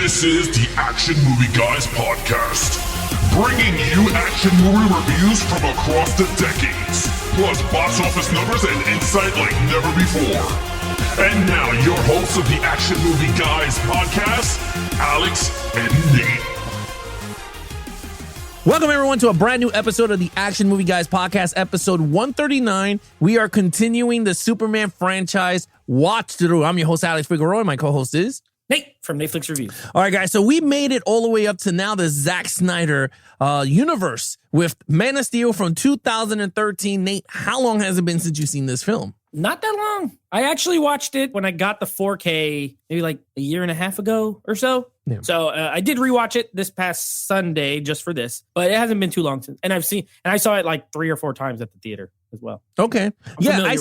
This is the Action Movie Guys podcast, bringing you action movie reviews from across the decades, plus box office numbers and insight like never before. And now, your hosts of the Action Movie Guys podcast, Alex and Nate. Welcome, everyone, to a brand new episode of the Action Movie Guys podcast, episode 139. We are continuing the Superman franchise watch through. I'm your host, Alex Figueroa. My co-host is Nate from Netflix Reviews. All right, guys. So we made it all the way up to now the Zack Snyder universe with Man of Steel from 2013. Nate, how long has it been since you've seen this film? Not that long. I actually watched it when I got the 4K maybe like a year and a half ago or so. Yeah. So I did rewatch it this past Sunday just for this, but it hasn't been too long since. And I saw it like 3 or 4 times at the theater as well. Okay. Yeah, I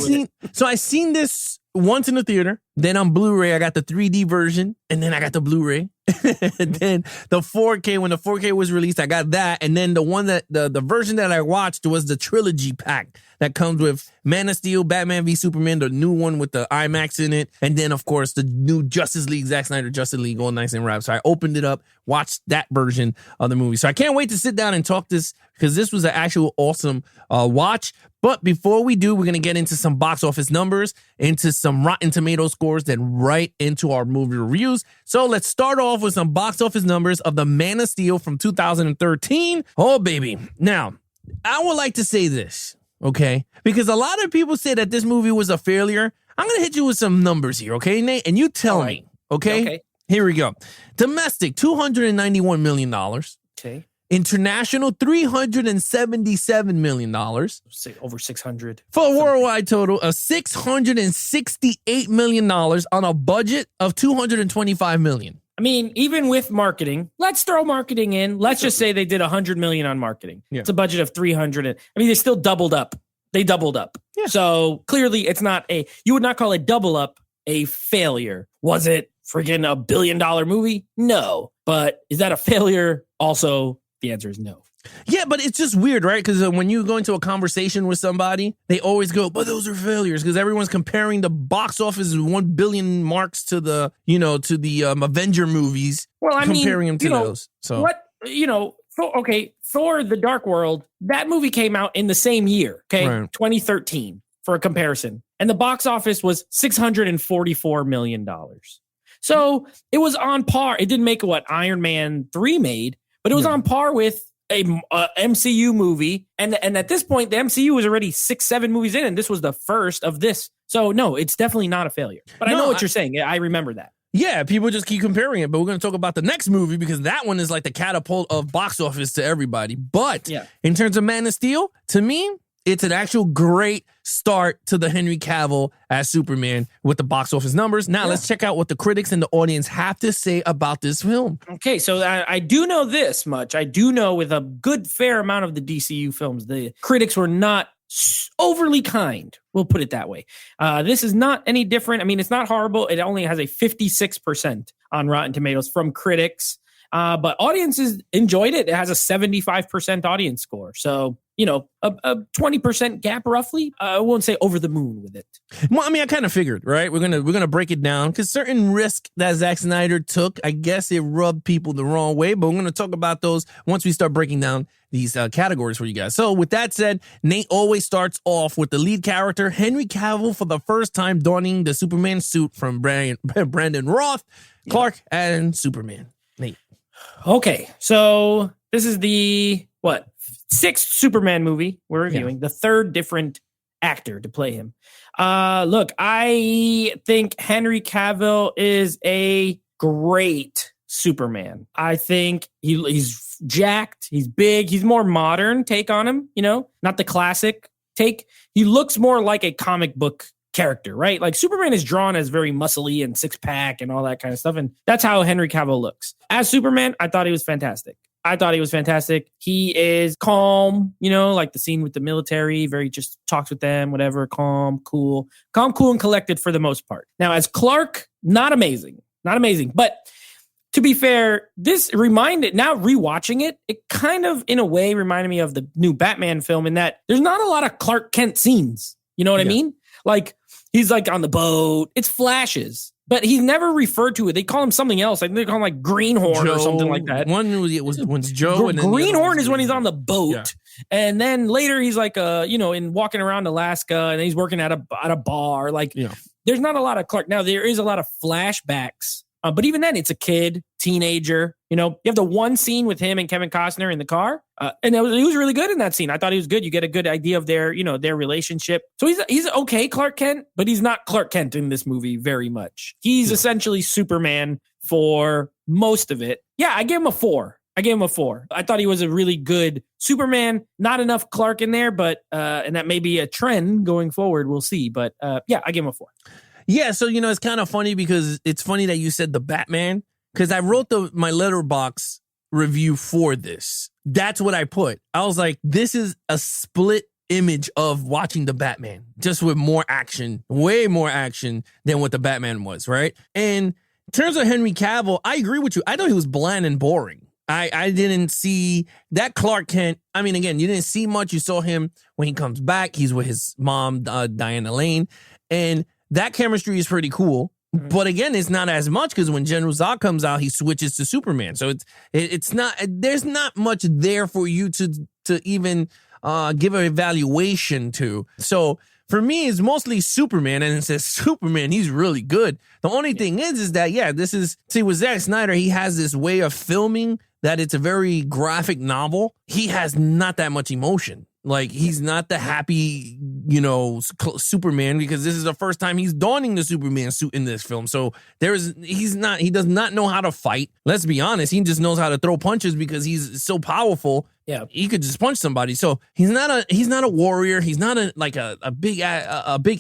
seen this once in the theater. Then on Blu-ray, I got the 3D version, and then I got the Blu-ray. And then the 4K, when the 4K was released, I got that. And then the one that the version that I watched was the trilogy pack that comes with Man of Steel, Batman v Superman, the new one with the IMAX in it, and then of course the new Justice League, Zack Snyder Justice League, all nice and wrapped. So I opened it up, watched that version of the movie. So I can't wait to sit down and talk this, because this was an actual awesome watch. But before we do, we're going to get into some box office numbers, into some Rotten Tomatoes scores, then right into our movie reviews. So let's start off with some box office numbers of the Man of Steel from 2013. Oh, baby. Now, I would like to say this, okay? Because a lot of people say that this movie was a failure. I'm going to hit you with some numbers here, okay, Nate? And you tell me, okay? Okay. Here we go. Domestic, $291 million. Okay. International, $377 million. Over 600. For a worldwide total of $668 million on a budget of $225 million. I mean, even with marketing, let's throw marketing in. Let's just say they did $100 million on marketing. Yeah. It's a budget of 300. I mean, they still doubled up. They doubled up. Yeah. So clearly it's not you would not call it double up a failure. Was it friggin' $1 billion movie? No. But is that a failure? Also, the answer is no. Yeah, but it's just weird, right? Because when you go into a conversation with somebody, they always go, but those are failures, because everyone's comparing the box office 1 billion marks to the, Avenger movies. Well, I mean, comparing them to those. So Thor: The Dark World, that movie came out in the same year, okay? Right. 2013, for a comparison. And the box office was $644 million. So it was on par. It didn't make what Iron Man 3 made, but it was on par with a MCU movie. And at this point, the MCU was already 6-7 movies in, and this was the first of this. So no, it's definitely not a failure. But I know what you're saying. I remember that. Yeah, people just keep comparing it, but we're going to talk about the next movie, because that one is like the catapult of box office to everybody. But in terms of Man of Steel, to me, it's an actual great start to the Henry Cavill as Superman with the box office numbers. Now, let's check out what the critics and the audience have to say about this film. Okay, so I do know this much. I do know with a good fair amount of the DCU films, the critics were not overly kind. We'll put it that way. This is not any different. I mean, it's not horrible. It only has a 56% on Rotten Tomatoes from critics. But audiences enjoyed it. It has a 75% audience score. So, a 20% gap roughly. I won't say over the moon with it. Well, I mean, I kind of figured, right? We're gonna break it down, because certain risk that Zack Snyder took, I guess it rubbed people the wrong way. But we're gonna talk about those once we start breaking down these categories for you guys. So with that said, Nate always starts off with the lead character, Henry Cavill, for the first time donning the Superman suit from Brandon Roth, Clark, and Superman. Nate. Okay, so this is the 6th Superman movie we're reviewing, the 3rd different actor to play him. Look, I think Henry Cavill is a great Superman. I think he's jacked, he's big, he's more modern take on him, not the classic take. He looks more like a comic book character, right? Like Superman is drawn as very muscly and 6-pack and all that kind of stuff. And that's how Henry Cavill looks. As Superman, I thought he was fantastic. He is calm, like the scene with the military, very just talks with them, whatever, calm, cool, and collected for the most part. Now, as Clark, not amazing. But to be fair, this now rewatching it, it kind of, in a way, reminded me of the new Batman film in that there's not a lot of Clark Kent scenes. You know what I mean? Like, he's like on the boat. It's flashes. but he's never referred to it. They call him something else. I think they call him like Greenhorn or something like that. One was Joe. And then Greenhorn is when he's on the boat. And then later he's like, in walking around Alaska, and he's working at a bar. Like, there's not a lot of Clark. Now, there is a lot of flashbacks. But even then, it's a kid, teenager. You have the one scene with him and Kevin Costner in the car. And he was really good in that scene. I thought he was good. You get a good idea of their relationship. So he's okay, Clark Kent, but he's not Clark Kent in this movie very much. He's essentially Superman for most of it. Yeah, I gave him a 4. I thought he was a really good Superman. Not enough Clark in there, but and that may be a trend going forward. We'll see. But I gave him a 4. Yeah, so it's kind of funny because it's funny that you said the Batman, because I wrote my Letterboxd review for this. That's what I put. I was like, this is a split image of watching the Batman, just with more action, way more action than what the Batman was, right? And in terms of Henry Cavill, I agree with you. I thought he was bland and boring. I didn't see that Clark Kent. I mean, again, you didn't see much. You saw him when he comes back. He's with his mom, Diana Lane, and that chemistry is pretty cool. But again, it's not as much because when General Zod comes out, he switches to Superman. So it's not, there's not much there for you to even give an evaluation to. So for me, it's mostly Superman, and it says Superman, he's really good. The only thing is that, with Zack Snyder, he has this way of filming that it's a very graphic novel. He has not that much emotion. Like, he's not the happy, Superman, because this is the first time he's donning the Superman suit in this film. So he does not know how to fight. Let's be honest. He just knows how to throw punches because he's so powerful. Yeah. He could just punch somebody. So he's not a warrior. He's not a big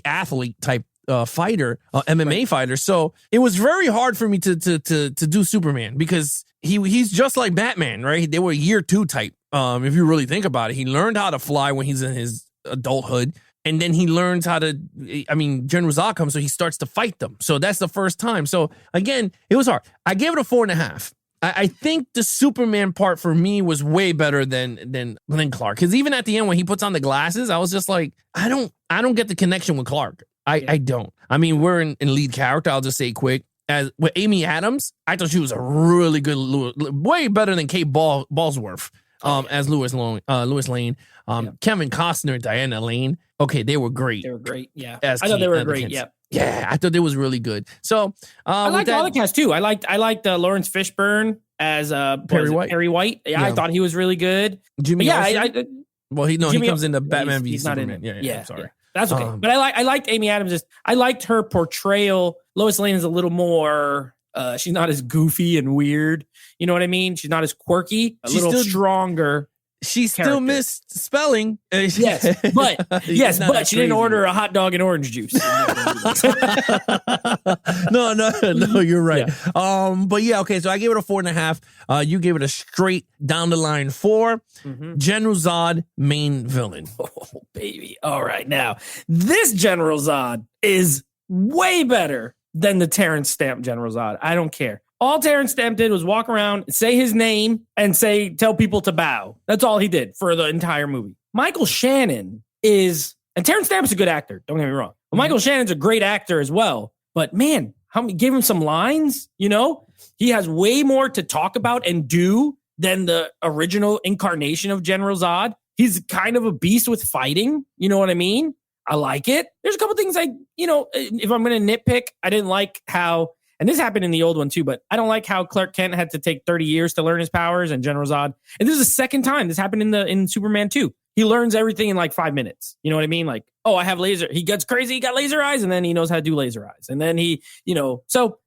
athlete type fighter, MMA fighter. So it was very hard for me to do Superman because he's just like Batman, right? They were year 2 type. If you really think about it, he learned how to fly when he's in his adulthood, and then he learns how to. General Zod comes, so he starts to fight them. So that's the first time. So again, it was hard. I gave it a 4.5. I think the Superman part for me was way better than Clark, because even at the end when he puts on the glasses, I was just like, I don't get the connection with Clark. I don't. I mean, we're in lead character. I'll just say quick. As with Amy Adams, I thought she was a really good, way better than Kate Bosworth. As Lois Lane, Kevin Costner, Diana Lane. Okay, they were great. They were great. Yeah, I thought they were great. Yeah, I thought it was really good. So I liked all the cast too. I liked Lawrence Fishburne as Perry White. Yeah, I thought he was really good. Jimmy. He comes into Batman v Superman. I'm sorry. Yeah. That's okay. But I liked Amy Adams. I liked her portrayal. Lois Lane is a little more. She's not as goofy and weird. You know what I mean? She's not as quirky. She's a little stronger. She still missed spelling. Yes, but she didn't order a hot dog and orange juice. No, you're right. Yeah. But yeah, okay. So I gave it a 4.5. You gave it a straight down the line 4. Mm-hmm. General Zod, main villain. Oh baby! All right, now this General Zod is way better than the Terrence Stamp General Zod. I don't care. All Terrence Stamp did was walk around, say his name, and tell people to bow. That's all he did for the entire movie. Michael Shannon and Terrence Stamp's a good actor, don't get me wrong. But Michael Shannon's a great actor as well. But man, give him some lines, He has way more to talk about and do than the original incarnation of General Zod. He's kind of a beast with fighting, you know what I mean? I like it. There's a couple things if I'm going to nitpick, I didn't like how, and this happened in the old one too, but I don't like how Clark Kent had to take 30 years to learn his powers and General Zod. And this is the second time this happened in Superman 2. He learns everything in like 5 minutes. You know what I mean? Like, I have laser. He gets crazy. He got laser eyes, and then he knows how to do laser eyes. And then he, so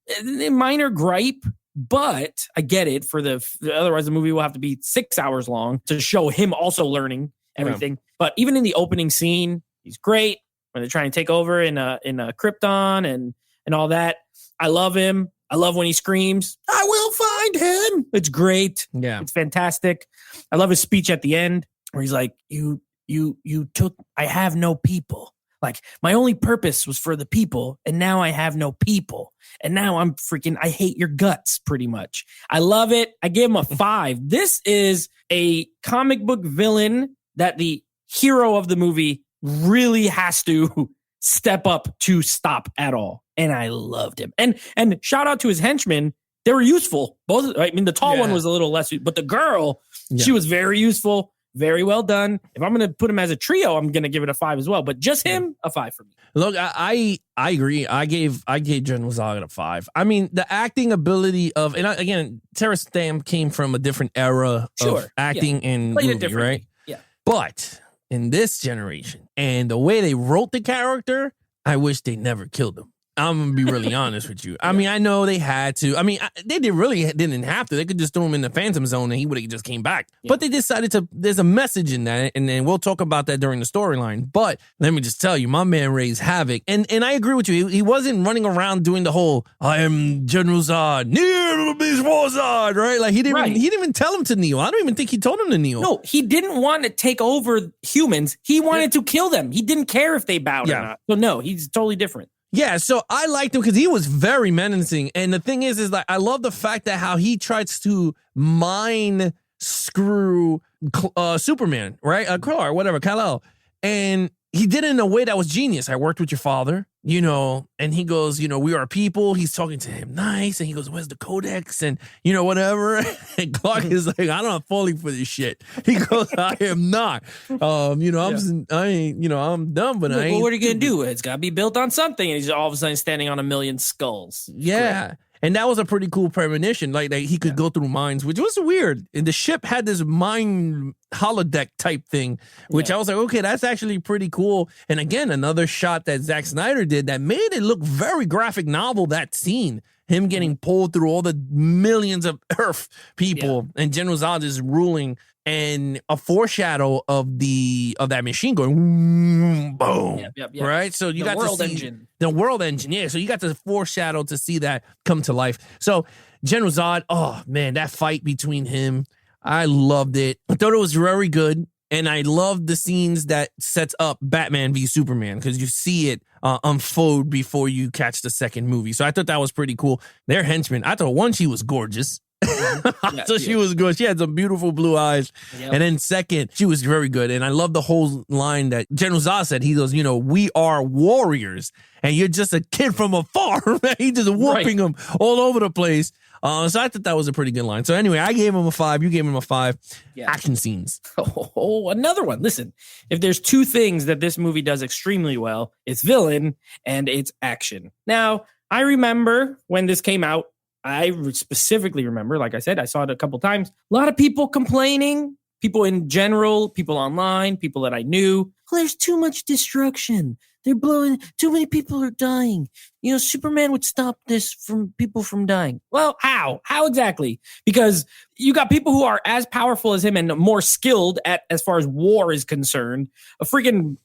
minor gripe, but I get it otherwise the movie will have to be 6 hours long to show him also learning everything. Yeah. But even in the opening scene, he's great when they're trying to take over in Krypton and all that. I love him. I love when he screams, "I will find him." It's great. Yeah. It's fantastic. I love his speech at the end where he's like, I have no people. Like, my only purpose was for the people, and now I have no people. And now I hate your guts, pretty much. I love it. I gave him a 5. This is a comic book villain that the hero of the movie really has to step up to stop at all. and I loved him. And shout out to his henchmen. They were useful. Both. I mean, the tall one was a little less, but the girl, she was very useful. Very well done. If I'm going to put him as a trio, I'm going to give it a 5 as well. But just him, a 5 for me. Look, I agree. I gave General Zod a 5. I mean, the acting ability of, and again, Terrence Stamp came from a different era of acting and movie, right? Yeah. But in this generation and the way they wrote the character, I wish they never killed him. I'm going to be really honest with you. I mean, I know they had to. I mean, they really didn't have to. They could just throw him in the Phantom Zone and he would have just came back. Yeah. But they decided to, there's a message in that, and then we'll talk about that during the storyline. But let me just tell you, my man raised havoc. And I agree with you. He wasn't running around doing the whole, I am General Zod, Neo before Zod, right? Like, he didn't even tell him to kneel. I don't even think he told him to kneel. No, he didn't want to take over humans. He wanted to kill them. He didn't care if they bowed or not. So no, he's totally different. Yeah, so I liked him because he was very menacing. And the thing is like, I love the fact that how he tries to mind screw Superman, right? Clark, whatever, Kal-El. And he did it in a way that was genius. I worked with your father, and he goes, we are people. He's talking to him nice. And he goes, where's the codex? And, whatever. And Clark is like, I'm not falling for this shit. He goes, I am not. I'm done, but I ain't. Well, what are you going to do? It's got to be built on something. And he's all of a sudden standing on a million skulls. Yeah. Great. And that was a pretty cool premonition. Like he could go through minds, which was weird. And the ship had this mind holodeck type thing, which I was like, okay, that's actually pretty cool. And again, another shot that Zack Snyder did that made it look very graphic novel, that scene. Him getting pulled through all the millions of Earth people and General Zod is ruling, and a foreshadow of that machine going boom. Yep. Right? So you got the world to see engine. The world engine. Yeah. So you got the foreshadow to see that come to life. So General Zod, oh man, that fight between him, I loved it. I thought it was very good. And I loved the scenes that sets up Batman v Superman, because you see it unfold before you catch the second movie. So I thought that was pretty cool. Their henchman, I thought one, she was gorgeous. She was good. She had some beautiful blue eyes. Yep. And then second, she was very good. And I love the whole line that General Zod said. He goes, we are warriors and you're just a kid from afar. He just whooping them all over the place. So I thought that was a pretty good line. So anyway, I gave him a 5. You gave him a 5. Yeah. Action scenes. Oh, another one. Listen, if there's 2 things that this movie does extremely well, it's villain and it's action. Now, I remember when this came out, I specifically remember, like I said, I saw it a couple times. A lot of people complaining, people in general, people online, people that I knew. Oh, there's too much destruction. They're blowing. Too many people are dying. Superman would stop this from people from dying. Well, how? How exactly? Because you got people who are as powerful as him and more skilled at as far as war is concerned. A freaking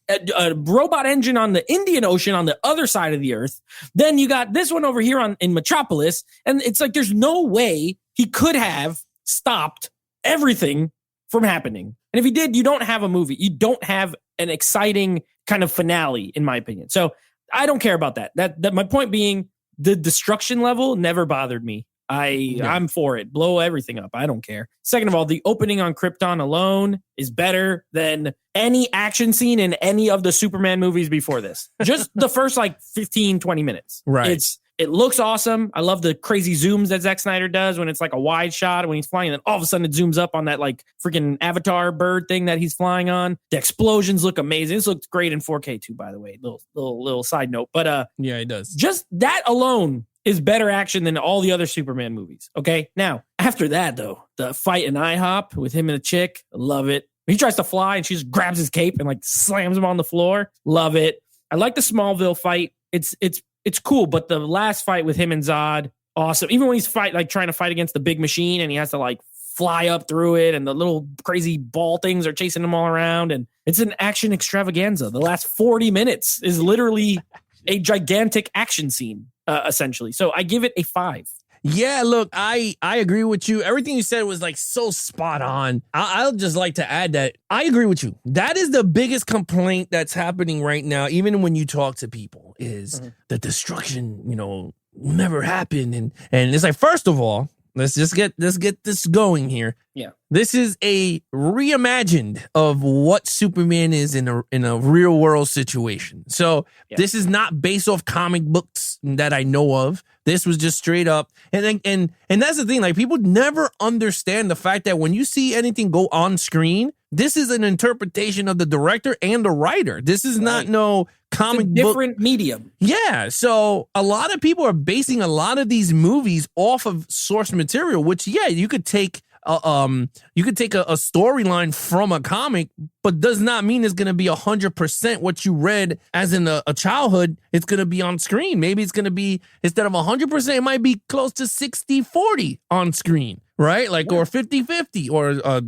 robot engine on the Indian Ocean on the other side of the earth. Then you got this one over here in Metropolis, and it's like there's no way he could have stopped everything from happening. And if he did, you don't have a movie. You don't have an exciting kind of finale, in my opinion. So I don't care about that. That my point being, the destruction level never bothered me. I'm for it. Blow everything up. I don't care. Second of all, the opening on Krypton alone is better than any action scene in any of the Superman movies before this. Just the first 15, 20 minutes. Right. It looks awesome. I love the crazy zooms that Zack Snyder does when it's like a wide shot when he's flying, and then all of a sudden it zooms up on that freaking Avatar bird thing that he's flying on. The explosions look amazing. This looks great in 4K too, by the way. Little side note. But yeah, it does. Just that alone is better action than all the other Superman movies. Okay. Now, after that though, the fight in IHOP with him and a chick, I love it. He tries to fly and she just grabs his cape and slams him on the floor. Love it. I like the Smallville fight. It's cool, but the last fight with him and Zod, awesome. Even when he's trying to fight against the big machine and he has to fly up through it and the little crazy ball things are chasing him all around, and it's an action extravaganza. The last 40 minutes is literally a gigantic action scene, essentially. So I give it a 5. Yeah, look, I agree with you. Everything you said was so spot on. I'll just like to add that I agree with you. That is the biggest complaint that's happening right now, even when you talk to people, is the destruction, will never happen. And it's first of all, let's get this going here. Yeah. This is a reimagined of what Superman is in a real world situation. So this is not based off comic books that I know of. This was just straight up. And that's the thing. Like, people never understand the fact that when you see anything go on screen, this is an interpretation of the director and the writer. This is not no comic book. Different medium. Yeah. So a lot of people are basing a lot of these movies off of source material, which, you could take a storyline from a comic, but does not mean it's going to be 100% what you read as in a childhood. It's going to be on screen. Maybe it's going to be, instead of 100%, it might be close to 60-40 on screen, right? Like, or 50-50 or,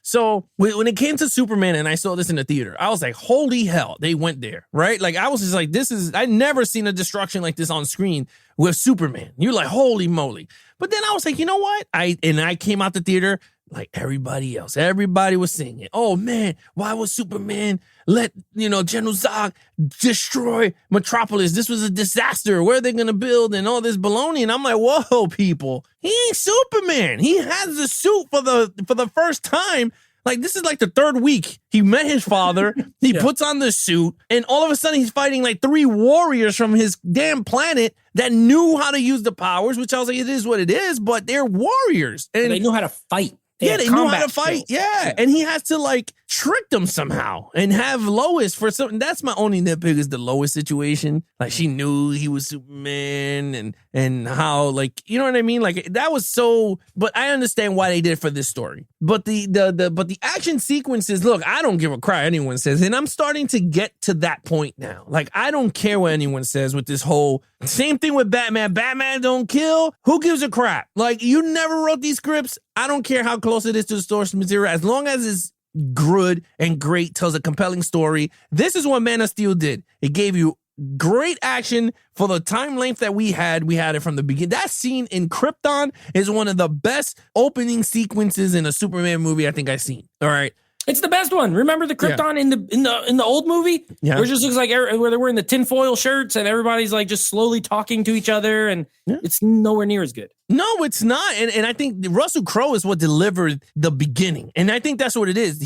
So when it came to Superman and I saw this in the theater, I was like, holy hell, they went there, right? Like, I was just like, I'd never seen a destruction like this on screen with Superman. You're like, holy moly. But then I was like, you know what? I came out the theater like everybody else. Everybody was singing. Oh man, why would Superman let, General Zod destroy Metropolis? This was a disaster. Where are they going to build and all this baloney? And I'm like, whoa, people, he ain't Superman. He has the suit for the first time. Like, this is like the third week. He met his father. He puts on the suit, and all of a sudden he's fighting like 3 warriors from his damn planet that knew how to use the powers, which I was like, it is what it is, but they're warriors. And they knew how to fight. They knew how to fight. Yeah. And he has to like trick them somehow and have Lois for something. That's my only nitpick is the Lois situation. Like, she knew he was Superman and how, like, you know what I mean? Like, that was so, but I understand why they did it for this story. But the action sequences, look, I don't give a crap anyone says. And I'm starting to get to that point now. Like, I don't care what anyone says with this whole same thing with Batman. Batman don't kill. Who gives a crap? Like, you never wrote these scripts. I don't care how close it is to the source material. As long as it's good and great, tells a compelling story. This is what Man of Steel did. It gave you great action for the time length that we had. We had it from the beginning. That scene in Krypton is one of the best opening sequences in a Superman movie I think I've seen. All right. It's the best one. Remember the Krypton in the old movie? Yeah. Where it just looks like where they're wearing the tinfoil shirts and everybody's like just slowly talking to each other, and it's nowhere near as good. No, it's not. And I think Russell Crowe is what delivered the beginning. And I think that's what it is.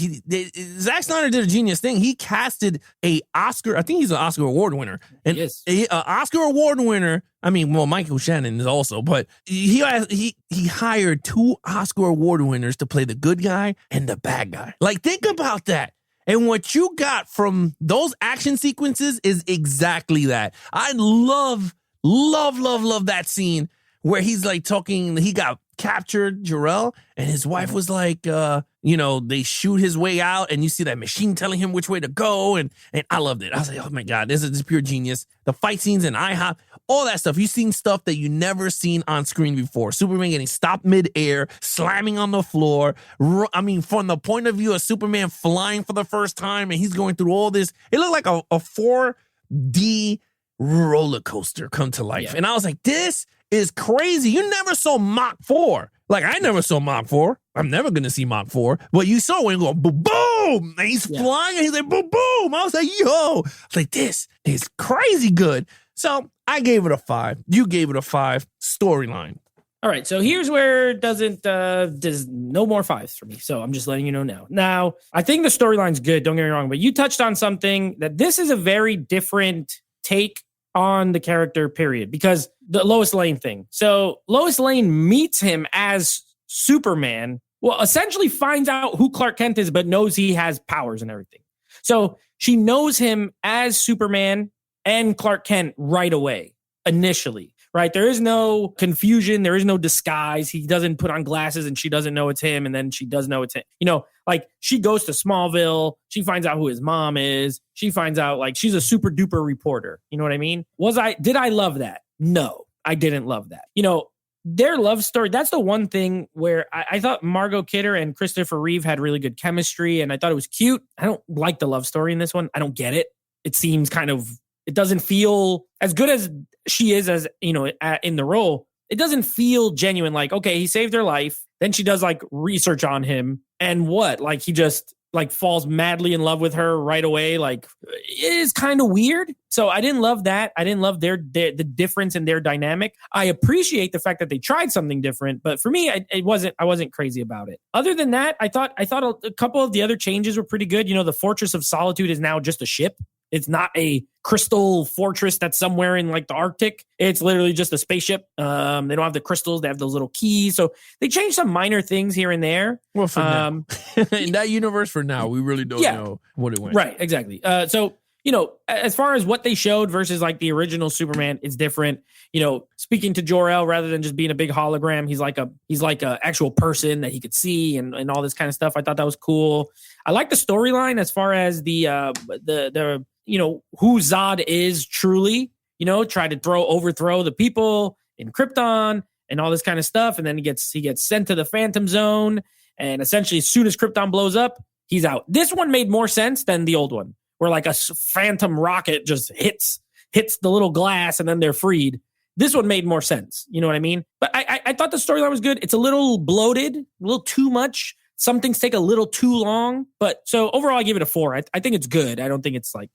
Zack Snyder did a genius thing. He casted a Oscar. I think he's an Oscar award winner. And yes. An Oscar award winner. I mean, well, Michael Shannon is also, but he hired 2 Oscar award winners to play the good guy and the bad guy. Like, think about that. And what you got from those action sequences is exactly that. I love that scene where he's like talking, he got captured, Jor-El, and his wife was like, they shoot his way out and you see that machine telling him which way to go. And I loved it. I was like, oh my God, this is pure genius. The fight scenes in IHOP, all that stuff. You've seen stuff that you never seen on screen before. Superman getting stopped midair, slamming on the floor. I mean, from the point of view of Superman flying for the first time and he's going through all this, it looked like a 4D roller coaster come to life. Yeah. And I was like, this is crazy. You never saw Mach 4. Like, I never saw Mach 4. I'm never going to see Mach 4. But you saw when he go boom, boom, and he's flying, and he's like, boom, boom. I was like, yo. I was like, this is crazy good. So I gave it a 5. You gave it a 5. Storyline. All right, so here's where it there's no more 5s for me. So I'm just letting you know now. Now, I think the storyline's good, don't get me wrong, but you touched on something that this is a very different take on the character, period, because the Lois Lane thing. So Lois Lane meets him as Superman, well, essentially finds out who Clark Kent is, but knows he has powers and everything. So she knows him as Superman and Clark Kent right away, initially, right? There is no confusion. There is no disguise. He doesn't put on glasses and she doesn't know it's him. And then she does know it's him. Like, she goes to Smallville. She finds out who his mom is. She finds out, like, she's a super duper reporter. You know what I mean? Did I love that? No, I didn't love that. Their love story, that's the one thing where I thought Margot Kidder and Christopher Reeve had really good chemistry, and I thought it was cute. I don't like the love story in this one. I don't get it. It seems it doesn't feel as good as she is as, in the role. It doesn't feel genuine. Like, okay, he saved her life. Then she does like research on him. And what? Like, he just like falls madly in love with her right away. Like, it is kind of weird. So I didn't love that. I didn't love the difference in their dynamic. I appreciate the fact that they tried something different, but for me, I wasn't crazy about it. Other than that, I thought a couple of the other changes were pretty good. The Fortress of Solitude is now just a ship. It's not a crystal fortress that's somewhere in like the Arctic. It's literally just a spaceship. They don't have the crystals. They have those little keys. So they changed some minor things here and there. Well, for now. In that universe for now, we really don't know what it went. Right, exactly. So, as far as what they showed versus like the original Superman, it's different. Speaking to Jor-El rather than just being a big hologram, he's like a actual person that he could see and all this kind of stuff. I thought that was cool. I like the storyline as far as the who Zod is truly, try to overthrow the people in Krypton and all this kind of stuff. And then he gets sent to the Phantom Zone. And essentially, as soon as Krypton blows up, he's out. This one made more sense than the old one, where like a phantom rocket just hits the little glass and then they're freed. This one made more sense. You know what I mean? But I thought the storyline was good. It's a little bloated, a little too much. Some things take a little too long. But so overall, I give it a 4. I think it's good. I don't think it's like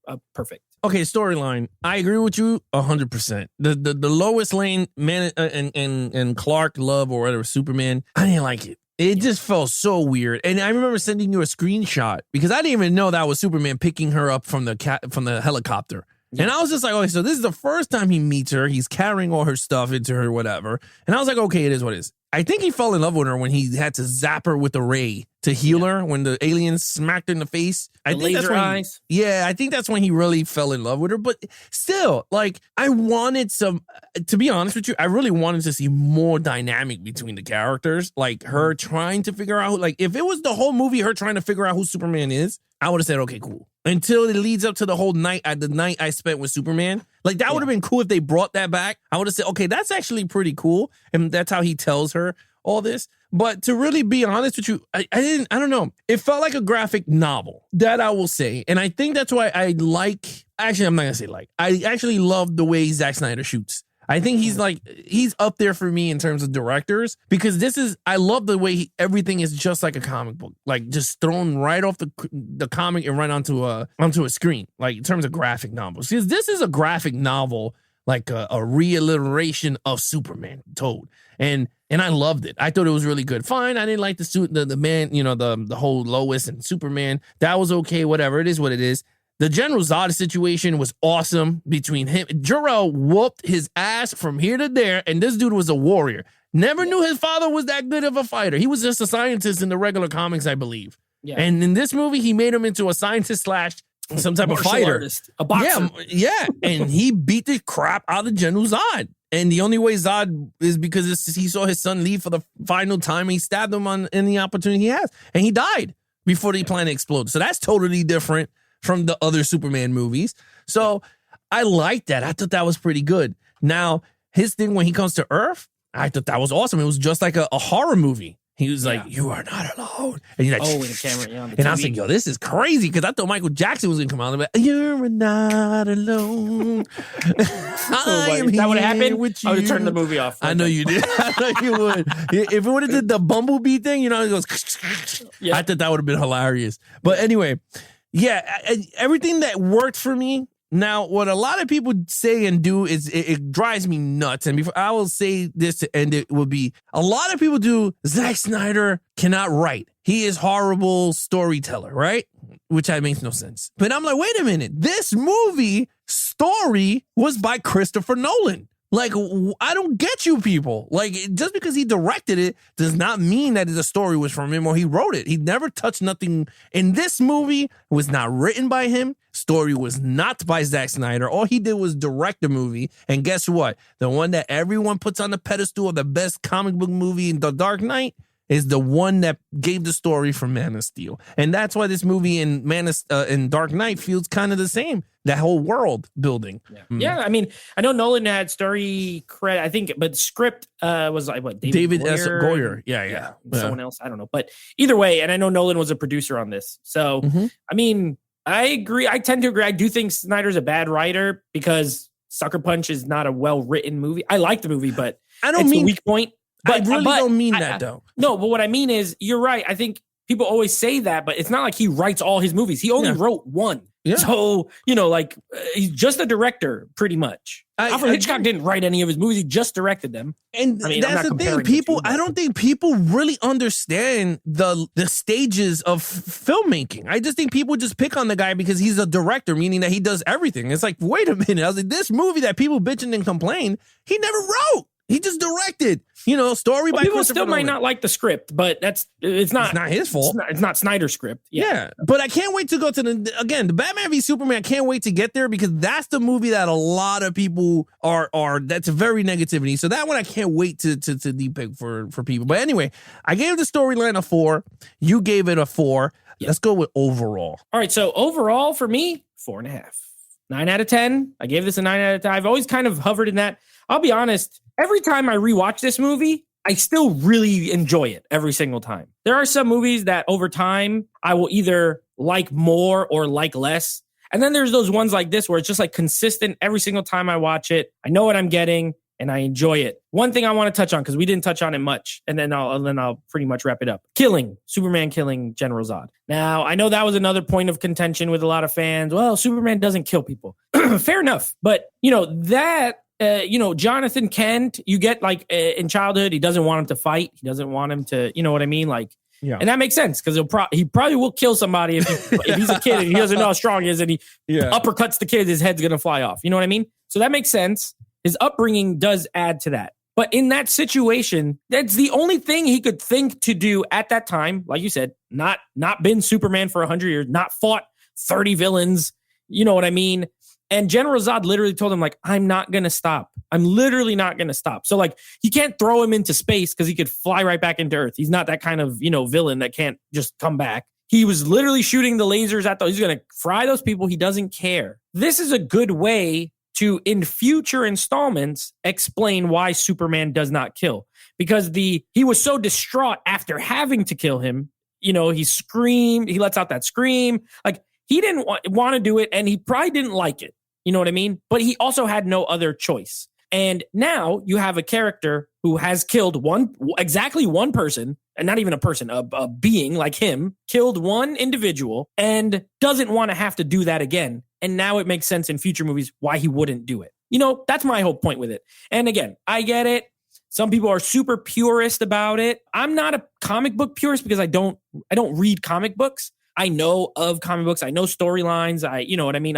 a perfect. Okay, storyline. I agree with you 100%. The Lois Lane man and Clark Love or whatever Superman, I didn't like it. It just felt so weird. And I remember sending you a screenshot because I didn't even know that was Superman picking her up from the helicopter. Yeah. And I was just like, okay, so this is the first time he meets her. He's carrying all her stuff into her, whatever. And I was like, okay, it is what it is. I think he fell in love with her when he had to zap her with the ray to heal her when the aliens smacked her in the face. I think laser eyes. I think that's when he really fell in love with her. But still, like, I wanted to be honest with you, I really wanted to see more dynamic between the characters. Like her trying to figure out, like, if it was the whole movie, her trying to figure out who Superman is, I would have said, okay, cool. Until it leads up to the whole night, the night I spent with Superman. Like, that would have been cool if they brought that back. I would have said, okay, that's actually pretty cool. And that's how he tells her all this. But to really be honest with you, I don't know. It felt like a graphic novel, that I will say. And I think that's why I'm not going to say I actually love the way Zack Snyder shoots. I think he's up there for me in terms of directors because I love the way everything is just like a comic book, like just thrown right off the comic and right onto a screen, like in terms of graphic novels. Because this is a graphic novel, like a reiteration of Superman told. And I loved it. I thought it was really good. Fine, I didn't like the suit, the man, the whole Lois and Superman. That was okay, whatever. It is what it is. The General Zod situation was awesome between him. Jor-El whooped his ass from here to there, and this dude was a warrior. Never knew his father was that good of a fighter. He was just a scientist in the regular comics, I believe. Yeah. And in this movie, he made him into a scientist / some type of fighter. Artist, a boxer. Yeah. And he beat the crap out of General Zod. And the only way Zod is because he saw his son leave for the final time. And he stabbed him on any opportunity he has. And he died before the planet exploded. So that's totally different from the other Superman movies. So I liked that. I thought that was pretty good. Now, his thing when he comes to Earth, I thought that was awesome. It was just like a horror movie. He was like, "You are not alone." And he's like, with the camera, yeah, and I was like, "Yo, this is crazy," because I thought Michael Jackson was gonna come out and be like, "You're not alone." Is that what happened? With you. I would have turned the movie off. I know you did. I know you would. If it would have did the bumblebee thing, it goes. Yeah. I thought that would have been hilarious. But anyway, everything that worked for me. Now, what a lot of people say and do is it drives me nuts. And before I will say this to end it would be a lot of people do. Zack Snyder cannot write. He is horrible storyteller, right? Which makes no sense. But I'm like, wait a minute. This movie story was by Christopher Nolan. Like, I don't get you people. Like, just because he directed it does not mean that the story was from him or he wrote it. He never touched nothing in this movie. It was not written by him. Story was not by Zack Snyder. All he did was direct the movie. And guess what? The one that everyone puts on the pedestal of the best comic book movie in The Dark Knight is the one that gave the story from Man of Steel. And that's why this movie in Dark Knight feels kind of the same. That whole world building. Yeah. I mean, I know Nolan had story credit, I think, but script was like what? David S. Goyer. Yeah. Someone else. I don't know. But either way, and I know Nolan was a producer on this. So, I mean, I agree. I tend to agree. I do think Snyder's a bad writer because Sucker Punch is not a well-written movie. I like the movie, but it's a weak point. But I really don't mean that, though. No, but what I mean is, you're right. I think people always say that, but it's not like he writes all his movies. He only wrote one. Yeah. So, he's just a director pretty much. Alfred Hitchcock didn't write any of his movies. He just directed them. And that's the thing. I don't think people really understand the stages of filmmaking. I just think people just pick on the guy because he's a director, meaning that he does everything. It's like, wait a minute. I was like, this movie that people bitching and complain, he never wrote. He just directed, story by people still might not like the script, but it's not his fault. It's not Snyder's script. Yeah. But I can't wait to go to the Batman v Superman. I can't wait to get there because that's the movie that a lot of people are that's very negativity. So that one I can't wait to depict for people. But anyway, I gave the storyline a 4. You gave it a 4. Yeah. Let's go with overall. All right. So overall for me, 4.5. 9 out of 10. I gave this a 9 out of 10. I've always kind of hovered in that. I'll be honest. Every time I rewatch this movie, I still really enjoy it every single time. There are some movies that over time I will either like more or like less. And then there's those ones like this where it's just like consistent every single time I watch it. I know what I'm getting and I enjoy it. One thing I want to touch on because we didn't touch on it much, and then I'll pretty much wrap it up. Superman killing General Zod. Now, I know that was another point of contention with a lot of fans. Well, Superman doesn't kill people. Fair enough. But, Jonathan Kent, you get in childhood, he doesn't want him to fight. He doesn't want him to, you know what I mean? And that makes sense because he probably will kill somebody if he's a kid and he doesn't know how strong he is and he uppercuts the kid, his head's going to fly off. You know what I mean? So that makes sense. His upbringing does add to that. But in that situation, that's the only thing he could think to do at that time. Like you said, not been Superman for 100 years, not fought 30 villains. You know what I mean? And General Zod literally told him, I'm not going to stop. I'm literally not going to stop. So, he can't throw him into space because he could fly right back into Earth. He's not that kind of, villain that can't just come back. He was literally shooting the lasers at those. He's going to fry those people. He doesn't care. This is a good way to, in future installments, explain why Superman does not kill. Because he was so distraught after having to kill him. He screamed. He lets out that scream. He didn't want to do it, and he probably didn't like it. You know what I mean? But he also had no other choice. And now you have a character who has killed exactly one person, and not even a person, a being like him, killed one individual and doesn't want to have to do that again. And now it makes sense in future movies why he wouldn't do it. That's my whole point with it. And again, I get it. Some people are super purist about it. I'm not a comic book purist because I don't read comic books. I know of comic books. I know storylines. You know what I mean?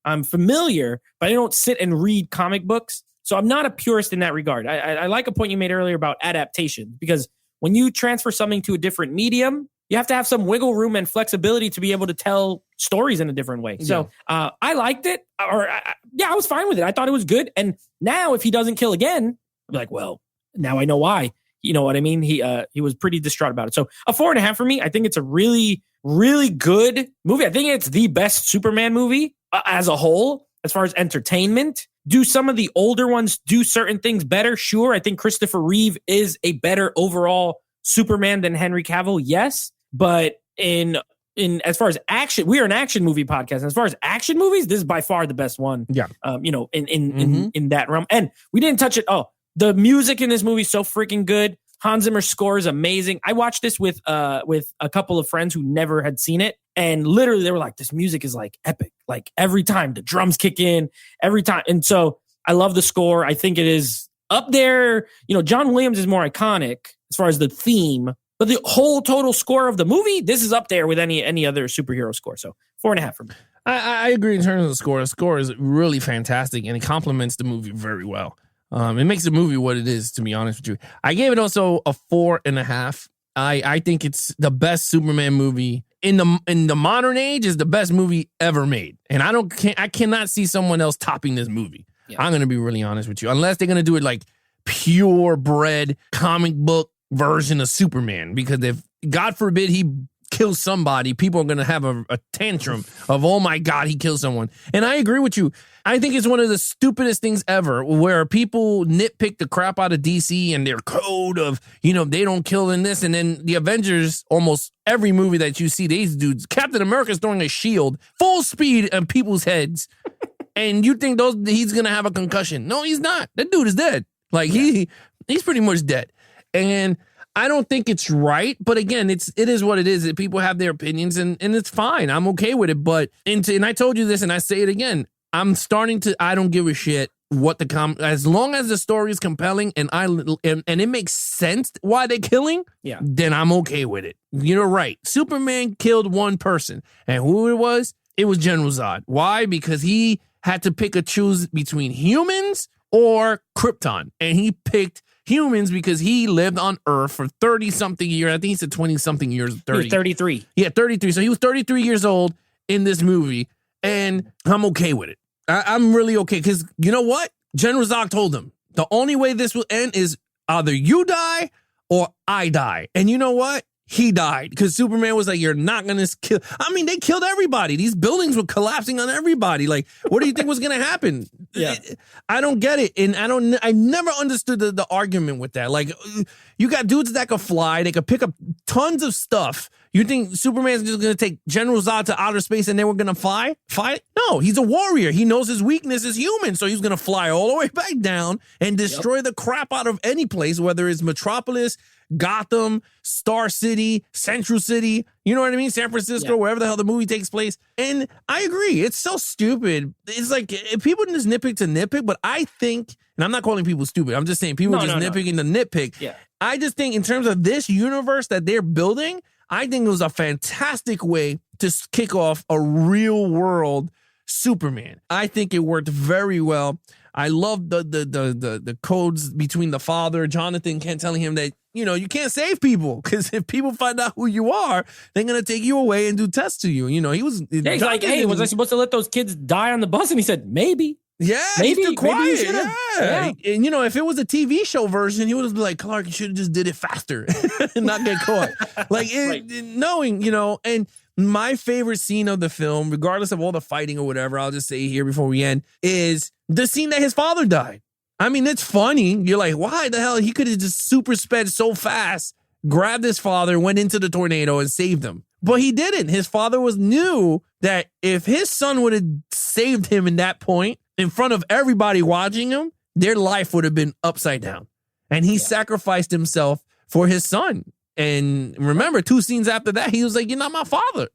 I'm familiar, but I don't sit and read comic books. So I'm not a purist in that regard. I like a point you made earlier about adaptation, because when you transfer something to a different medium, you have to have some wiggle room and flexibility to be able to tell stories in a different way. Yeah. So I liked it. I was fine with it. I thought it was good. And now if he doesn't kill again, I'll be like, well, now I know why. You know what I mean? He was pretty distraught about it. So a 4.5 for me. I think it's a really, really good movie. I think it's the best Superman movie as a whole, as far as entertainment. Do some of the older ones do certain things better? Sure. I think Christopher Reeve is a better overall Superman than Henry Cavill. Yes. But in as far as action, we are an action movie podcast. And as far as action movies, this is by far the best one. Yeah. In that realm. And we didn't touch it. Oh, the music in this movie is so freaking good. Hans Zimmer's score is amazing. I watched this with a couple of friends who never had seen it. And literally they were like, this music is epic. Every time the drums kick in, every time. And so I love the score. I think it is up there. John Williams is more iconic as far as the theme, but the whole total score of the movie, this is up there with any other superhero score. So 4.5 for me. I agree in terms of the score. The score is really fantastic and it complements the movie very well. It makes the movie what it is, to be honest with you. I gave it also a 4.5. I think it's the best Superman movie in the modern age. Is the best movie ever made, and I cannot see someone else topping this movie. Yeah. I'm gonna be really honest with you, unless they're gonna do it like purebred comic book version of Superman. Because if God forbid he kills somebody, people are gonna have a tantrum of, oh my God, he killed someone. And I agree with you. I think it's one of the stupidest things ever, where people nitpick the crap out of DC and their code of, they don't kill in this. And then the Avengers, almost every movie that you see, these dudes, Captain America's throwing a shield full speed on people's heads. And you think he's going to have a concussion. No, he's not. That dude is dead. He's pretty much dead. And I don't think it's right, but again, it is what it is. People have their opinions, and it's fine. I'm okay with it. But and I told you this, and I say it again. I'm starting to. I don't give a shit what as long as the story is compelling and it makes sense why they're killing. Yeah. Then I'm okay with it. You're right. Superman killed one person, and who it was? It was General Zod. Why? Because he had to pick a choose between humans or Krypton, and he picked humans because he lived on Earth for 30-something years. I think he said 20-something years. 30. 33. Yeah, 33. So he was 33 years old in this movie, and I'm okay with it. I'm really okay because you know what? General Zod told him the only way this will end is either you die or I die. And you know what? He died because Superman was like, you're not going to kill. I mean, they killed everybody. These buildings were collapsing on everybody. Like, what do you think was going to happen? Yeah. I don't get it. And I never understood the argument with that. Like, you got dudes that could fly. They could pick up tons of stuff. You think Superman's just going to take General Zod to outer space and then we're going to fight? No, he's a warrior. He knows his weakness is human. So he's going to fly all the way back down and destroy the crap out of any place, whether it's Metropolis, Gotham, Star City, Central City, you know what I mean? San Francisco, wherever the hell the movie takes place. And I agree. It's so stupid. It's like people just nitpick, but I think, and I'm not calling people stupid. I'm just saying people nitpicking the nitpick. Yeah. I just think in terms of this universe that they're building, I think it was a fantastic way to kick off a real world Superman. I think it worked very well. I love the codes between the father, Jonathan Kent, telling him that, you know, you can't save people because if people find out who you are, they're going to take you away and do tests to you. You know, he's like, hey, was I supposed to let those kids die on the bus? And he said, maybe. Yeah, maybe, he's quiet. Maybe Yeah. And, you know, if it was a TV show version, he would have been like, Clark, you should have just did it faster and not get caught. Like, knowing, you know, and my favorite scene of the film, regardless of all the fighting or whatever, I'll just say here before we end, is the scene that his father died. I mean, it's funny. You're like, why the hell? He could have just super sped so fast, grabbed his father, went into the tornado and saved him. But he didn't. His father knew that if his son would have saved him in that point, in front of everybody watching him, their life would have been upside down. And he sacrificed himself for his son. And remember, 2 scenes after that, he was like, you're not my father.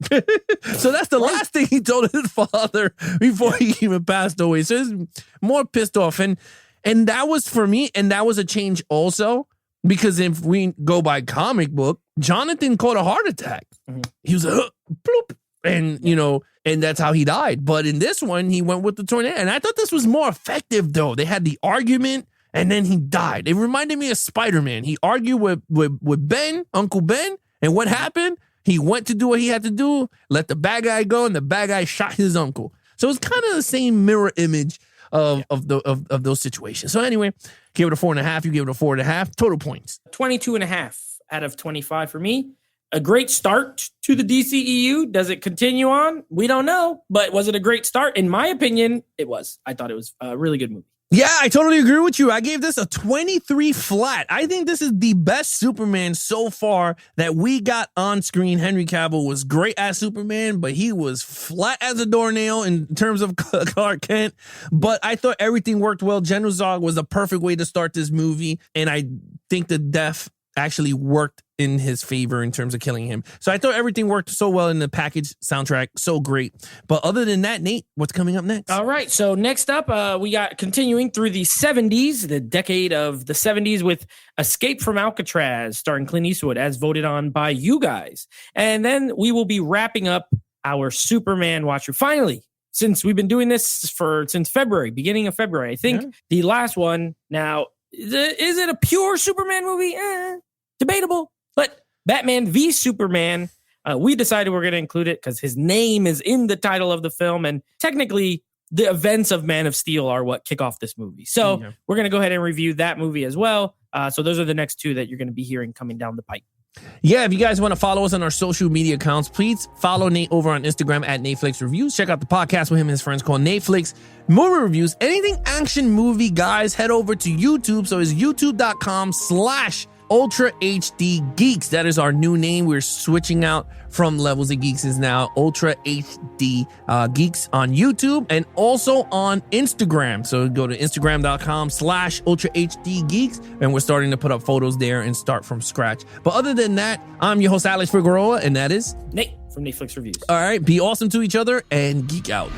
So that's the last thing he told his father before he even passed away. So he's more pissed off. And that was for me, and that was a change also, because if we go by comic book, Jonathan caught a heart attack. Mm-hmm. He was like, bloop. And, you know, and that's how he died. But in this one, he went with the tornado. And I thought this was more effective, though. They had the argument, and then he died. It reminded me of Spider-Man. He argued with Ben, Uncle Ben, and what happened? He went to do what he had to do, let the bad guy go, and the bad guy shot his uncle. So it's kind of the same mirror image of those situations. So anyway, give it a 4.5. You give it a 4.5. Total points. 22.5 out of 25 for me. A great start to the DCEU. Does it continue on? We don't know. But was it a great start? In my opinion, it was. I thought it was a really good movie. Yeah, I totally agree with you. I gave this a 23 flat. I think this is the best Superman so far that we got on screen. Henry Cavill was great as Superman, but he was flat as a doornail in terms of Clark Kent. But I thought everything worked well. General Zod was the perfect way to start this movie, and I think the death actually worked in his favor in terms of killing him. So I thought everything worked so well in the package soundtrack. So great. But other than that, Nate, what's coming up next? All right. So next up, we got continuing through the 70s, the decade of the 70s with Escape from Alcatraz, starring Clint Eastwood, as voted on by you guys. And then we will be wrapping up our Superman watch. Finally, since we've been doing this since February, beginning of February, I think the last one. Now, is it a pure Superman movie? Debatable. But Batman v Superman, we decided we're going to include it because his name is in the title of the film. And technically, the events of Man of Steel are what kick off this movie. So we're going to go ahead and review that movie as well. So those are the next 2 that you're going to be hearing coming down the pipe. Yeah, if you guys want to follow us on our social media accounts, please follow Nate over on Instagram at NateFlix Reviews. Check out the podcast with him and his friends called NateFlix Movie Reviews. Anything action movie, guys, head over to YouTube. So it's youtube.com/ Ultra HD Geeks. That is our new name. We're switching out from Levels of Geeks is now Ultra HD Geeks on YouTube and also on Instagram. So go to instagram.com/Ultra HD Geeks, and we're starting to put up photos there and start from scratch. But other than that, I'm your host, Alex Figueroa, and that is Nate from Netflix Reviews. All right, be awesome to each other and geek out.